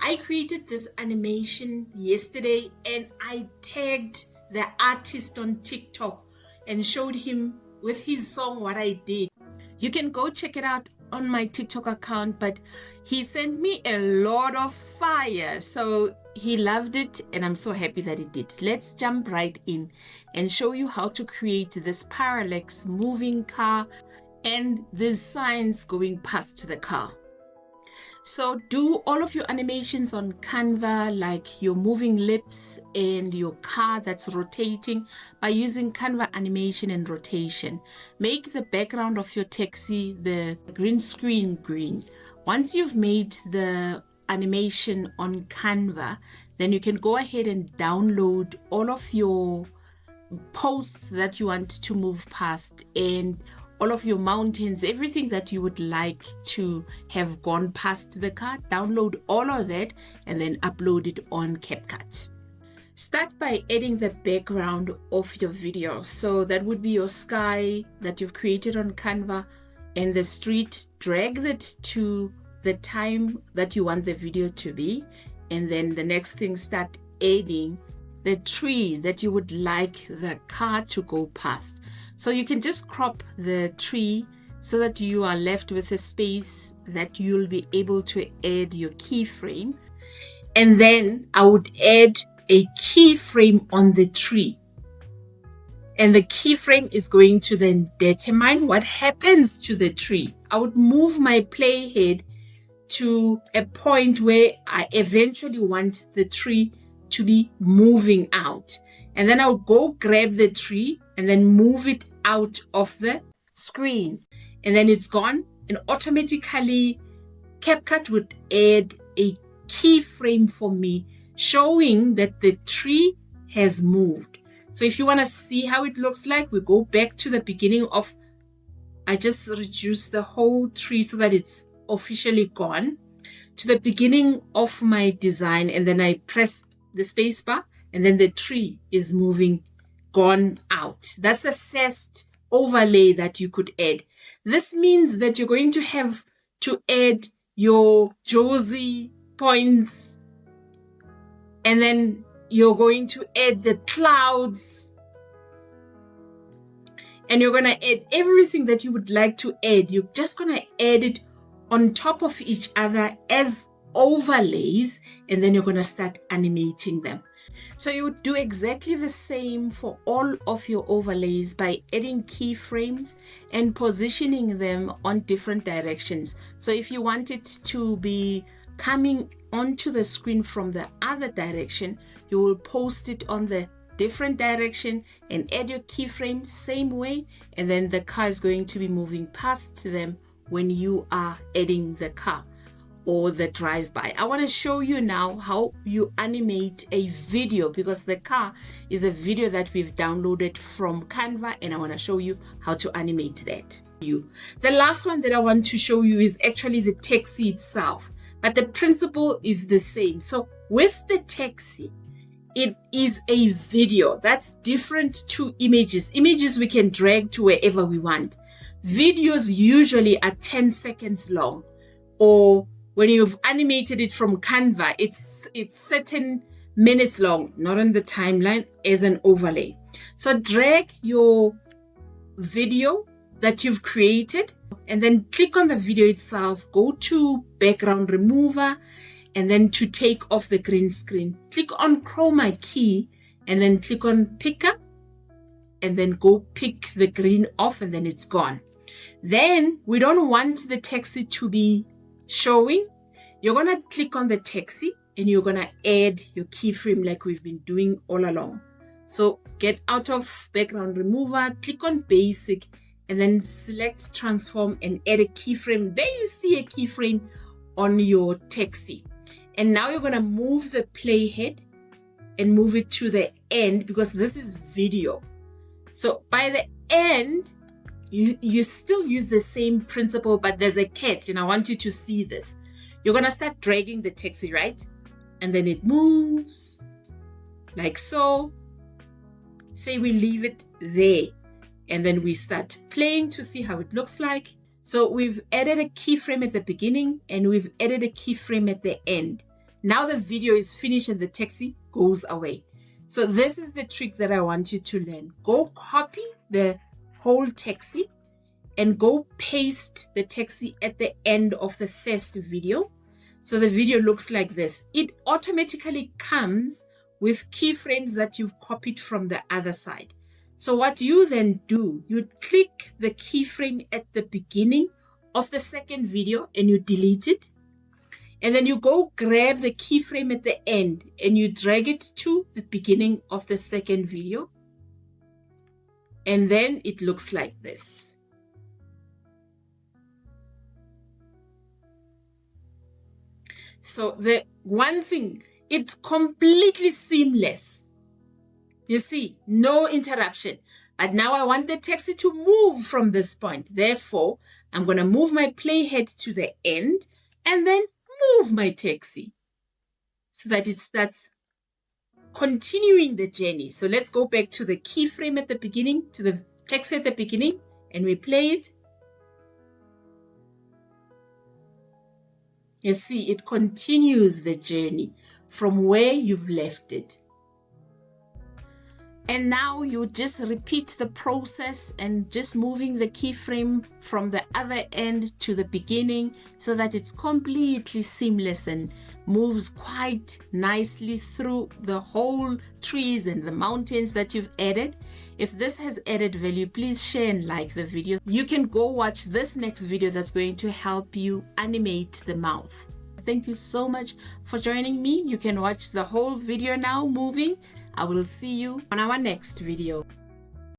I created this animation yesterday and I tagged the artist on TikTok and showed him with his song what I did. You can go check it out on my TikTok account, but he sent me a lot of fire. So he loved it and I'm so happy that he did. Let's jump right in and show you how to create this parallax moving car and these signs going past the car. So do all of your animations on Canva, like your moving lips and your car that's rotating, by using Canva animation and rotation. Make the background of your taxi the green screen green. Once you've made the animation on Canva, then you can go ahead and download all of your posts that you want to move past and all of your mountains, everything that you would like to have gone past the car. Download all of that and then upload it on CapCut. Start by adding the background of your video. So that would be your sky that you've created on Canva and the street. Drag that to the time that you want the video to be. And then the next thing, start adding the tree that you would like the car to go past. So you can just crop the tree so that you are left with a space that you'll be able to add your keyframe. And then I would add a keyframe on the tree. And the keyframe is going to then determine what happens to the tree. I would move my playhead to a point where I eventually want the tree to be moving out. And then I'll go grab the tree and then move it out of the screen. And then it's gone. And automatically CapCut would add a keyframe for me showing that the tree has moved. So if you want to see how it looks like, we go back to the beginning of, I just reduced the whole tree so that it's officially gone, to the beginning of my design, and then I press the space bar and then the tree is moving, gone out. That's the first overlay that you could add. This means that you're going to have to add your Josie points, and then you're going to add the clouds, and you're going to add everything that you would like to add. You're just going to add it on top of each other as overlays, and then you're going to start animating them. So you would do exactly the same for all of your overlays by adding keyframes and positioning them on different directions. So if you want it to be coming onto the screen from the other direction, you will post it on the different direction and add your keyframe same way, and then the car is going to be moving past them when you are adding the car or the drive-by. I want to show you now how you animate a video, because the car is a video that we've downloaded from Canva, and I want to show you how to animate that. The last one that I want to show you is actually the taxi itself, but the principle is the same. So with the taxi, it is a video that's different to images. Images we can drag to wherever we want. Videos usually are 10 seconds long, or when you've animated it from Canva, it's certain minutes long, not on the timeline, as an overlay. So drag your video that you've created and then click on the video itself, go to background remover, and then to take off the green screen, click on chroma key and then click on picker, and then go pick the green off, and then it's gone. Then we don't want the taxi to be showing. You're going to click on the taxi and you're going to add your keyframe like we've been doing all along. So get out of background remover, click on basic, and then select transform and add a keyframe. There you see a keyframe on your taxi. And now you're going to move the playhead and move it to the end, because this is video. So by the end, you still use the same principle, but there's a catch, and I want you to see this. You're going to start dragging the taxi, right? And then it moves like so. Say we leave it there, and then we start playing to see how it looks like. So we've added a keyframe at the beginning and we've added a keyframe at the end. Now the video is finished and the taxi goes away. So this is the trick that I want you to learn. Go copy the whole taxi and go paste the taxi at the end of the first video. So the video looks like this. It automatically comes with keyframes that you've copied from the other side. So what you then do, you click the keyframe at the beginning of the second video and you delete it. And then you go grab the keyframe at the end and you drag it to the beginning of the second video. And then it looks like this. So the one thing, it's completely seamless. You see, no interruption. But now I want the taxi to move from this point. Therefore, I'm going to move my playhead to the end and then move my taxi so that it starts continuing the journey. So let's go back to the keyframe at the beginning, to the taxi at the beginning, and we play it. You see, it continues the journey from where you've left it. And now you just repeat the process and just moving the keyframe from the other end to the beginning so that it's completely seamless and moves quite nicely through the whole trees and the mountains that you've added. If this has added value, please share and like the video. You can go watch this next video that's going to help you animate the mouth. Thank you so much for joining me. You can watch the whole video now moving. I will see you on our next video.